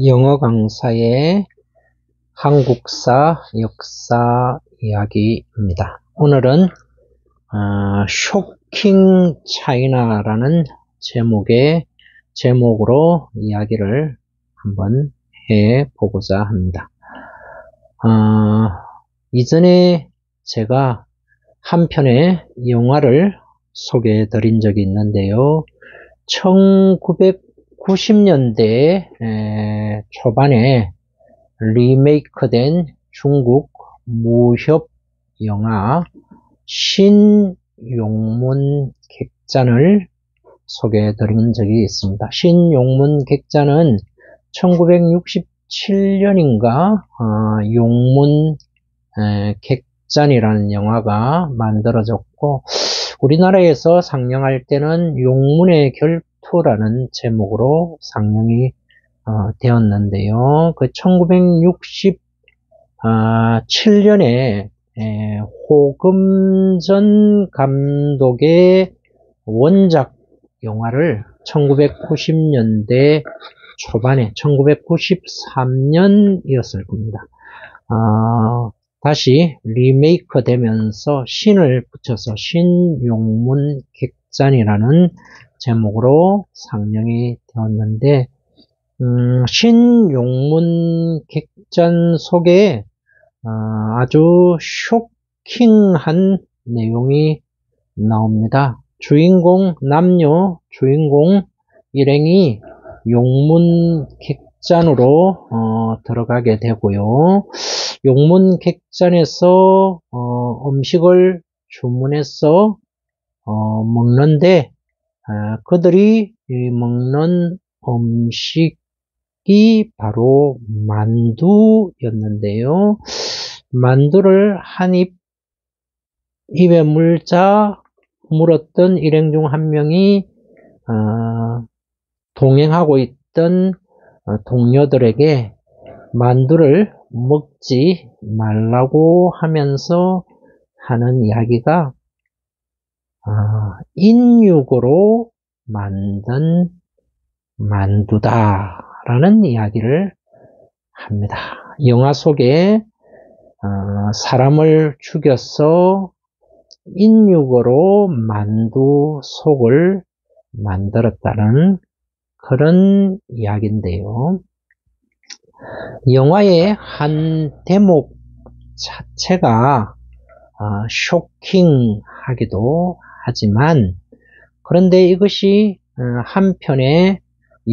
영어 강사의 한국사 역사 이야기입니다. 오늘은 쇼킹 차이나라는 제목으로 이야기를 한번 해보고자 합니다. 이전에 제가 한 편의 영화를 소개해 드린 적이 있는데요. 1990년대 초반에 리메이크된 중국 무협 영화 신용문객잔을 소개해 드린 적이 있습니다. 신용문객잔은 1967년인가 용문객잔이라는 영화가 만들어졌고, 우리나라에서 상영할 때는 용문의 결투라는 제목으로 상영이 되었는데요. 그 1967년에 호금전 감독의 원작 영화를 1990년대 초반에 1993년이었을 겁니다. 다시 리메이크 되면서 신을 붙여서 신용문객잔이라는 제목으로 상영이 되었는데, 신용문객잔 속에 아주 쇼킹한 내용이 나옵니다. 남녀 주인공 일행이 용문객잔으로 들어가게 되고요. 용문객잔에서 음식을 주문해서 먹는데, 그들이 먹는 음식이 바로 만두였는데요. 만두를 한 입에 물었던 일행 중 한 명이 동행하고 있던 동료들에게 만두를 먹지 말라고 하면서 하는 이야기가 인육으로 만든 만두다라는 이야기를 합니다. 영화 속에 사람을 죽여서 인육으로 만두 속을 만들었다는 그런 이야기인데요. 영화의 한 대목 자체가 쇼킹하기도 하지만, 그런데 이것이 한편의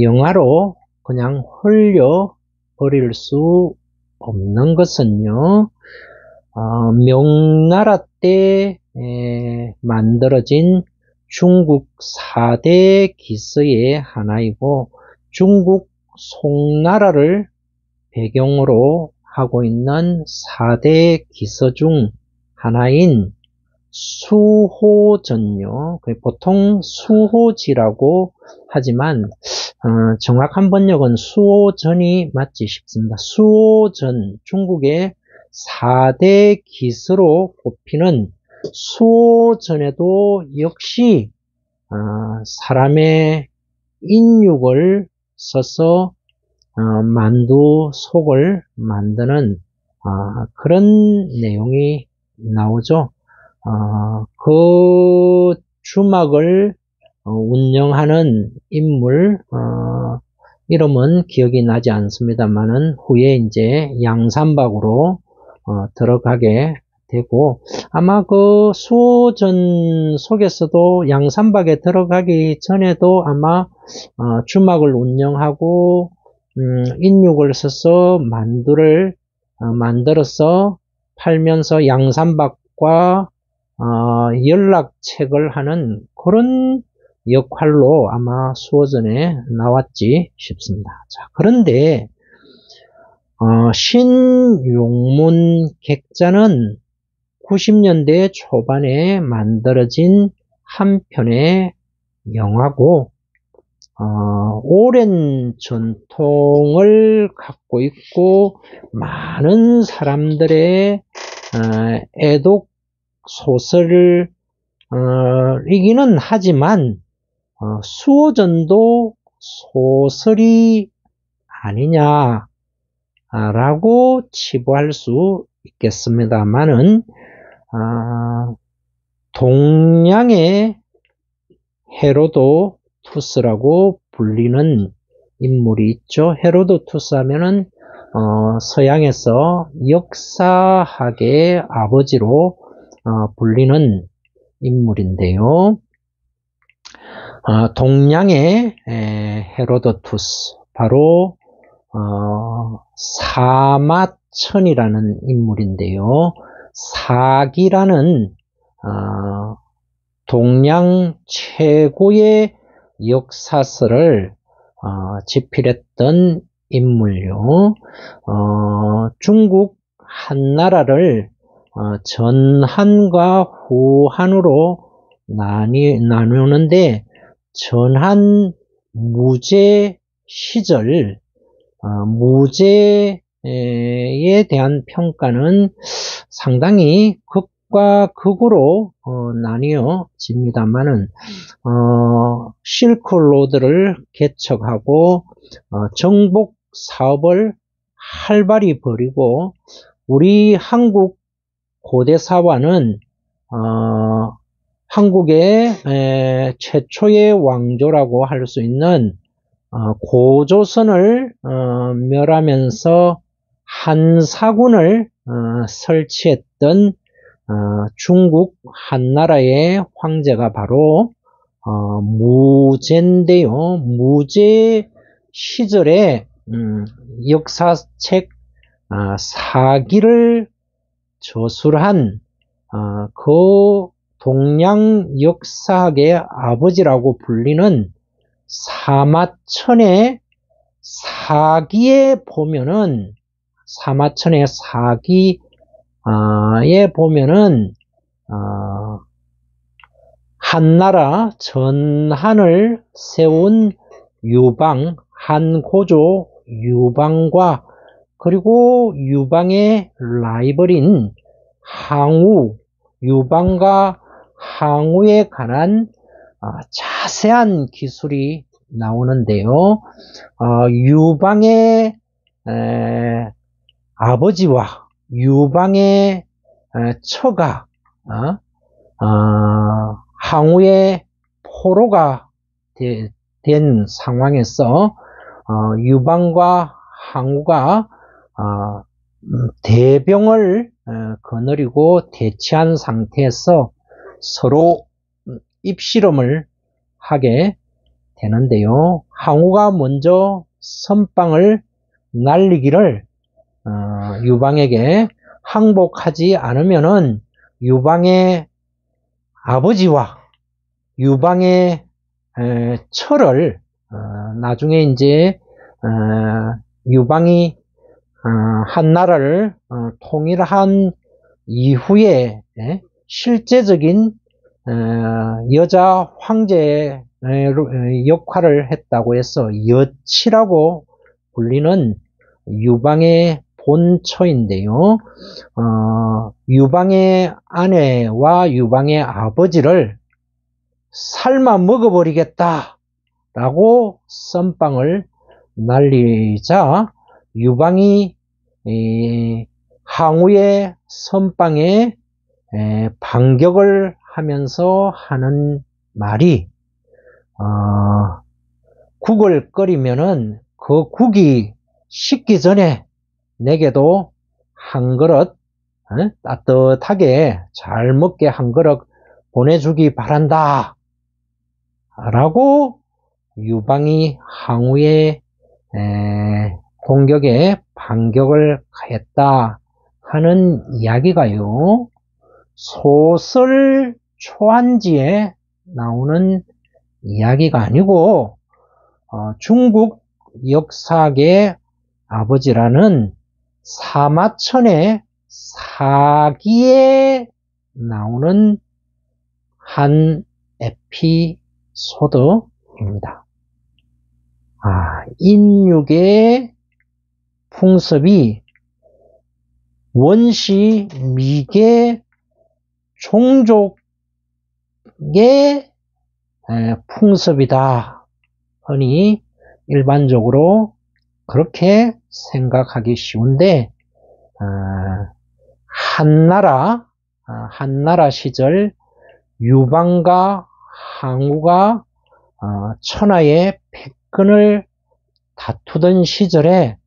영화로 그냥 흘려버릴 수 없는 것은요, 명나라 때 만들어진 중국 4대 기서의 하나이고, 중국 송나라를 배경으로 하고 있는 4대 기서 중 하나인 수호전요. 보통 수호지라고 하지만 정확한 번역은 수호전이 맞지 싶습니다. 수호전, 중국의 4대 기서로 꼽히는 수호전에도 역시 사람의 인육을 써서 만두 속을 만드는 그런 내용이 나오죠. 그 주막을 운영하는 인물 이름은 기억이 나지 않습니다만은 후에 이제 양산박으로 들어가게 되고, 아마 그 수호전 속에서도 양산박에 들어가기 전에도 아마 주막을 운영하고 인육을 써서 만두를 만들어서 팔면서 양산박과 연락책을 하는 그런 역할로 아마 수호전에 나왔지 싶습니다. 자, 그런데 신용문객잔은 90년대 초반에 만들어진 한 편의 영화고, 오랜 전통을 갖고 있고 많은 사람들의 애독 소설이기는 하지만 수호전도 소설이 아니냐라고 치부할 수 있겠습니다만은 동양의 헤로도투스라고 불리는 인물이 있죠. 헤로도투스 하면은 서양에서 역사학의 아버지로 불리는 인물인데요. 동양의 헤로도투스, 바로 사마천이라는 인물인데요. 사기라는 동양 최고의 역사서를 집필했던 인물요. 중국 한나라를 전한과 후한으로 나누는데, 전한 무제 시절, 무제에 대한 평가는 상당히 극과 극으로 나뉘어집니다만은 실크로드를 개척하고 정복 사업을 활발히 벌이고, 우리 한국 고대사화는 한국의 최초의 왕조라고 할 수 있는 고조선을 멸하면서 한사군을 설치했던 중국 한나라의 황제가 바로 무제인데요. 무제 시절에 역사책 사기를 저술한 그 동양 역사학의 아버지라고 불리는 사마천의 사기에 보면은, 사마천의 사기에 보면은 한나라 전한을 세운 유방, 한고조 유방과, 그리고 유방의 라이벌인 항우, 유방과 항우에 관한 자세한 기술이 나오는데요. 유방의 아버지와 유방의 처가 항우의 포로가 된 상황에서 유방과 항우가 대병을 거느리고 대치한 상태에서 서로 입실험을 하게 되는데요. 항우가 먼저 선빵을 날리기를 유방에게 항복하지 않으면은 유방의 아버지와 유방의 처를 나중에 이제 유방이 한나라를 통일한 이후에 실제적인 여자 황제의 역할을 했다고 해서 여치라고 불리는 유방의 본처인데요. 유방의 아내와 유방의 아버지를 삶아 먹어버리겠다 라고 썸빵을 날리자 유방이 항우의 선빵에 반격을 하면서 하는 말이, 국을 끓이면은 그 국이 식기 전에 내게도 한 그릇 따뜻하게 잘 먹게 한 그릇 보내주기 바란다 라고 유방이 항우의 공격에 반격을 가했다 하는 이야기가요, 소설 초안지에 나오는 이야기가 아니고 중국 역사학의 아버지라는 사마천의 사기에 나오는 한 에피소드입니다. 인육의 풍습이 원시 미개 종족의 풍습이다 하니 일반적으로 그렇게 생각하기 쉬운데 한나라 시절 유방과 항우가 천하의 패권을 다투던 시절에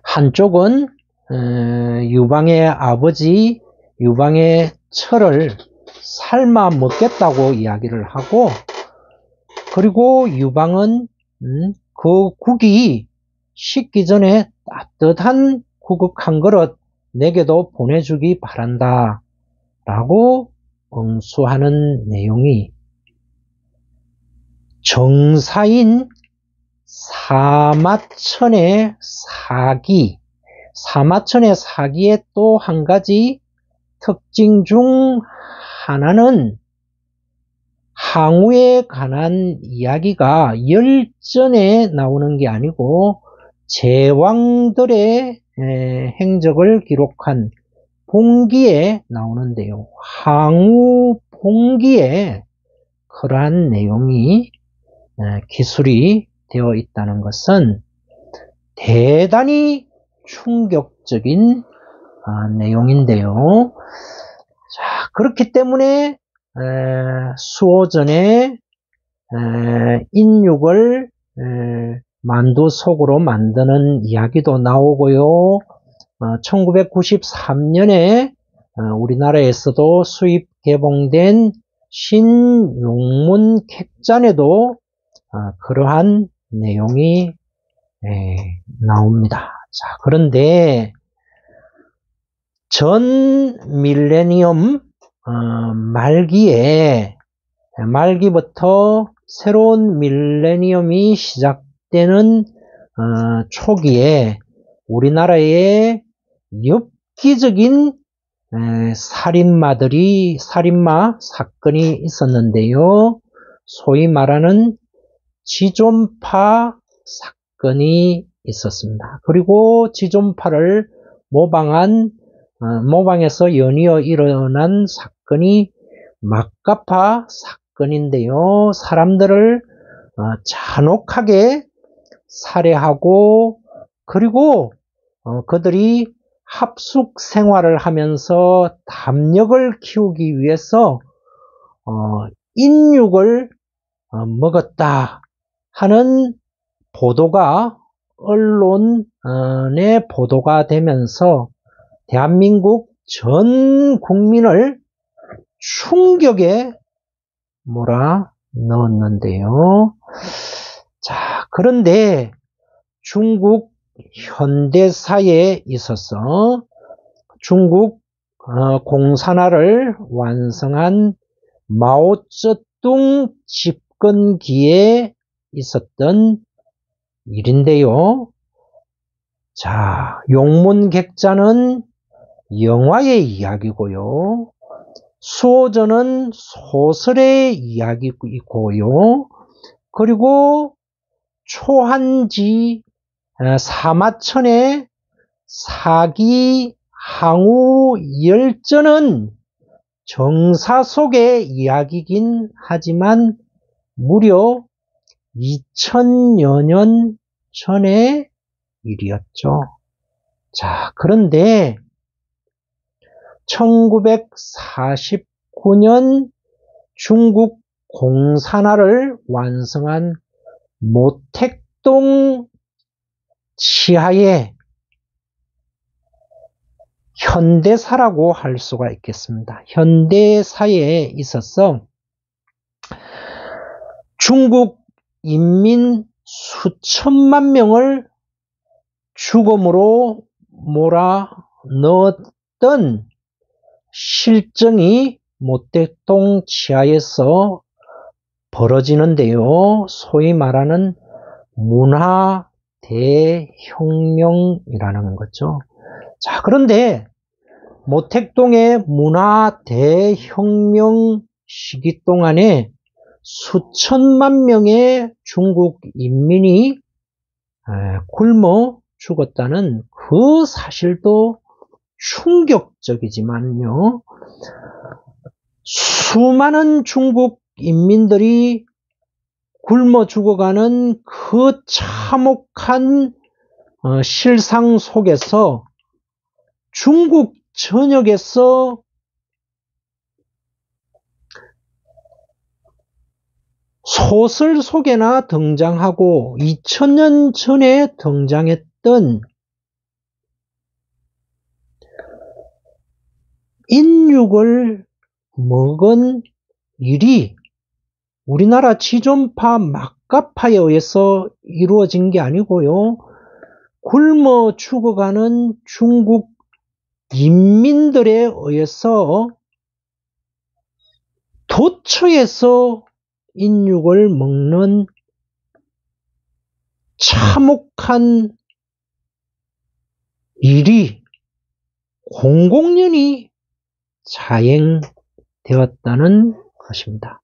한쪽은 유방의 아버지 유방의 철을 삶아 먹겠다고 이야기를 하고, 그리고 유방은 그 국이 식기 전에 따뜻한 국을 한 그릇 내게도 보내주기 바란다 라고 응수하는 내용이 정사인 사마천의 사기의 또 한 가지 특징 중 하나는 항우에 관한 이야기가 열전에 나오는 게 아니고 제왕들의 행적을 기록한 봉기에 나오는데요. 항우 봉기에 그러한 내용이 기술이 되어 있다는 것은 대단히 충격적인 내용인데요. 자, 그렇기 때문에 수호전에 인육을 만두 속으로 만드는 이야기도 나오고요. 1993년에 우리나라에서도 수입 개봉된 신용문 객잔에도 그러한 내용이 나옵니다. 자, 그런데 전 밀레니엄 말기부터 새로운 밀레니엄이 시작되는 초기에 우리나라에 엽기적인 살인마 사건이 있었는데요. 소위 말하는 지존파 사건이 있었습니다. 그리고 지존파를 모방해서 연이어 일어난 사건이 막가파 사건인데요. 사람들을 잔혹하게 살해하고, 그리고 그들이 합숙 생활을 하면서 담력을 키우기 위해서 인육을 먹었다 하는 보도가 언론에 보도가 되면서 대한민국 전 국민을 충격에 몰아넣었는데요. 자, 그런데 중국 현대사에 있어서 중국 공산화를 완성한 마오쩌둥 집권기에 있었던 일인데요. 자, 용문객자는 영화의 이야기고요. 수호전은 소설의 이야기이고요. 그리고 초한지 사마천의 사기 항우 열전은 정사 속의 이야기이긴 하지만 무려 2000여 년 전의 일이었죠. 자, 그런데 1949년 중국 공산화를 완성한 모택동 치하에 현대사라고 할 수가 있겠습니다. 현대사에 있어서 중국 인민 수천만 명을 죽음으로 몰아넣었던 실정이 모택동 치하에서 벌어지는데요. 소위 말하는 문화 대혁명이라는 거죠. 자, 그런데 모택동의 문화 대혁명 시기 동안에 수천만 명의 중국 인민이 굶어 죽었다는 그 사실도 충격적이지만요. 수많은 중국 인민들이 굶어 죽어가는 그 참혹한 실상 속에서 중국 전역에서 소설 속에나 등장하고 2000년 전에 등장했던 인육을 먹은 일이 우리나라 지존파 막가파에 의해서 이루어진 게 아니고요. 굶어 죽어가는 중국 인민들에 의해서 도처에서 인육을 먹는 참혹한 일이 공공연히 자행되었다는 것입니다.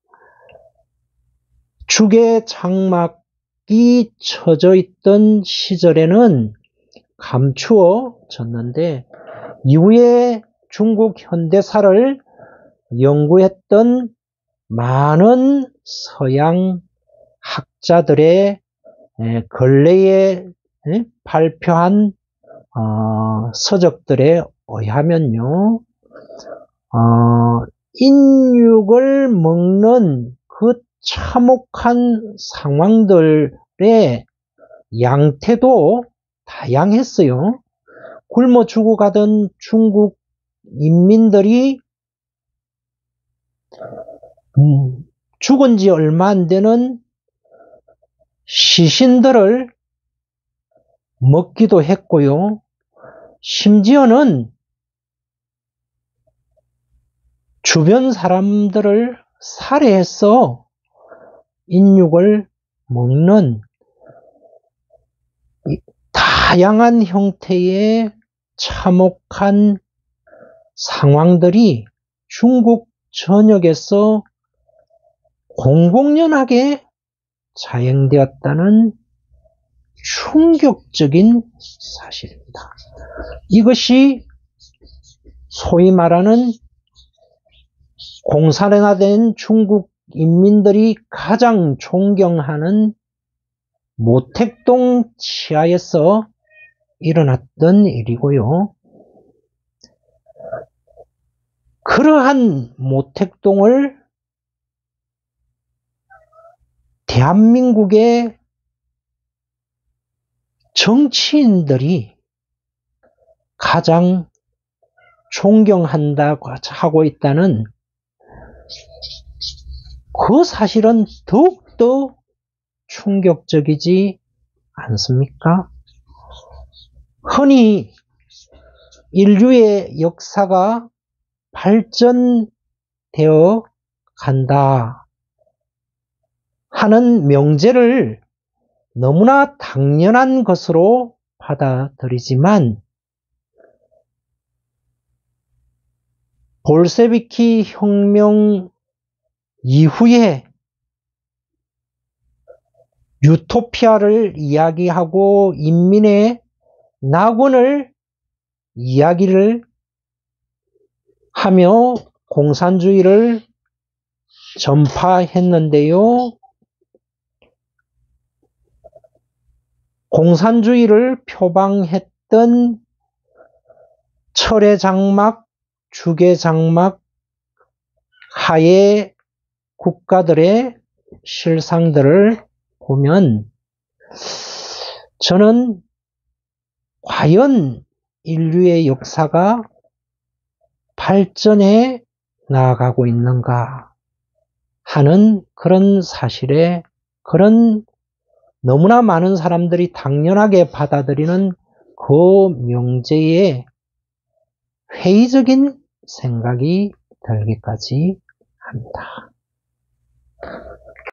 죽의 장막이 쳐져 있던 시절에는 감추어졌는데 이후에 중국 현대사를 연구했던 많은 서양 학자들의 근래에 발표한 서적들에 의하면요, 인육을 먹는 그 참혹한 상황들의 양태도 다양했어요. 굶어 죽어가던 중국 인민들이 죽은 지 얼마 안 되는 시신들을 먹기도 했고요. 심지어는 주변 사람들을 살해해서 인육을 먹는 다양한 형태의 참혹한 상황들이 중국 전역에서 공공연하게 자행되었다는 충격적인 사실입니다. 이것이 소위 말하는 공산화된 중국 인민들이 가장 존경하는 모택동 치하에서 일어났던 일이고요. 그러한 모택동을 대한민국의 정치인들이 가장 존경한다고 하고 있다는 그 사실은 더욱더 충격적이지 않습니까? 흔히 인류의 역사가 발전되어 간다 하는 명제를 너무나 당연한 것으로 받아들이지만 볼셰비키 혁명 이후에 유토피아를 이야기하고 인민의 낙원을 이야기를 하며 공산주의를 전파했는데요. 공산주의를 표방했던 철의 장막, 죽의 장막 하의 국가들의 실상들을 보면 저는 과연 인류의 역사가 발전해 나아가고 있는가 하는 그런 사실에 그런 너무나 많은 사람들이 당연하게 받아들이는 그 명제에 회의적인 생각이 들기까지 합니다.